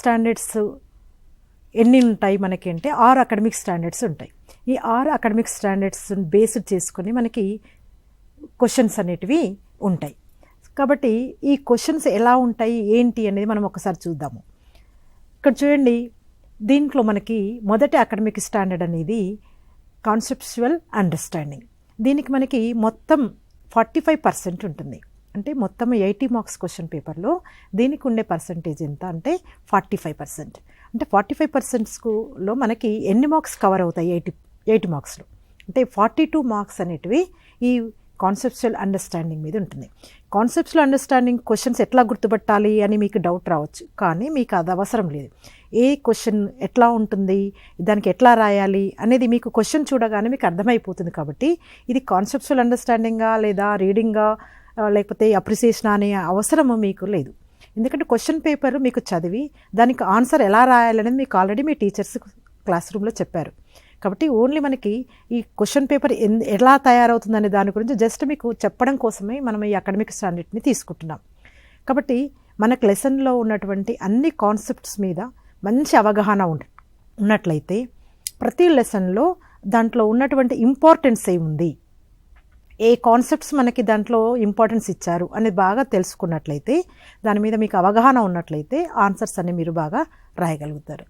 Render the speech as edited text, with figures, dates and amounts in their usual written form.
Standards ఎన్ని ఉంటాయి మనకి అంటే 6 అకాడమిక్ స్టాండర్డ్స్ ఉంటాయి. ఈ 6 అకాడమిక్ స్టాండర్డ్స్ బేస్డ్ చేసుకొని మనకి క్వశ్చన్స్ అనేటివి ఉంటాయి. కాబట్టి ఈ క్వశ్చన్స్ ఎలా ఉంటాయి ఏంటి అనేది మనం ఒకసారి చూద్దాము. ఇక్కడ చూడండి, దీంట్లో మనకి మొదటి అకాడమిక్ స్టాండర్డ్ అనేది కాన్సెప్చువల్ అండర్స్టాండింగ్. దీనికి మనకి మొత్తం 45% ఉంటుంది. అంటే మొత్తం 80 మార్క్స్ క్వశ్చన్ పేపర్లో దీనికి ఉండే పర్సంటేజ్ ఎంత అంటే 45%. అంటే 45%లో మనకి ఎన్ని మార్క్స్ కవర్ అవుతాయి? 80 మార్క్స్లో. అంటే 42 మార్క్స్ అనేటివి ఈ కాన్సెప్చువల్ అండర్స్టాండింగ్ మీద ఉంటుంది. కాన్సెప్చువల్ అండర్స్టాండింగ్ క్వశ్చన్స్ ఎట్లా గుర్తుపట్టాలి అని మీకు డౌట్ రావచ్చు, కానీ మీకు అది అవసరం లేదు. ఏ క్వశ్చన్ ఎట్లా ఉంటుంది, దానికి ఎట్లా రాయాలి అనేది మీకు క్వశ్చన్ చూడగానే మీకు అర్థమైపోతుంది. కాబట్టి ఇది కాన్సెప్చువల్ అండర్స్టాండింగా లేదా రీడింగా లేకపోతే అప్రిసియేషన్ అనే అవసరము మీకు లేదు. ఎందుకంటే క్వశ్చన్ పేపర్ మీకు చదివి దానికి ఆన్సర్ ఎలా రాయాలనేది మీకు ఆల్రెడీ మీ టీచర్స్ క్లాస్ రూమ్లో చెప్పారు. కాబట్టి ఓన్లీ మనకి ఈ క్వశ్చన్ పేపర్ ఎలా తయారవుతుందనే దాని గురించి జస్ట్ మీకు చెప్పడం కోసమే మనం ఈ అకాడమిక్ స్టాండర్డ్ని తీసుకుంటున్నాం. కాబట్టి మనకు లెసన్లో ఉన్నటువంటి అన్ని కాన్సెప్ట్స్ మీద మంచి అవగాహన ఉన్నట్లయితే ప్రతి లెసన్లో దాంట్లో ఉన్నటువంటి ఇంపార్టెన్స్ ఏముంది, ఏ కాన్సెప్ట్స్ మనకి దాంట్లో ఇంపార్టెన్స్ ఇచ్చారు అనేది బాగా తెలుసుకున్నట్లయితే, దాని మీద మీకు అవగాహన ఉన్నట్లయితే ఆన్సర్స్ అన్ని మీరు బాగా రాయగలుగుతారు.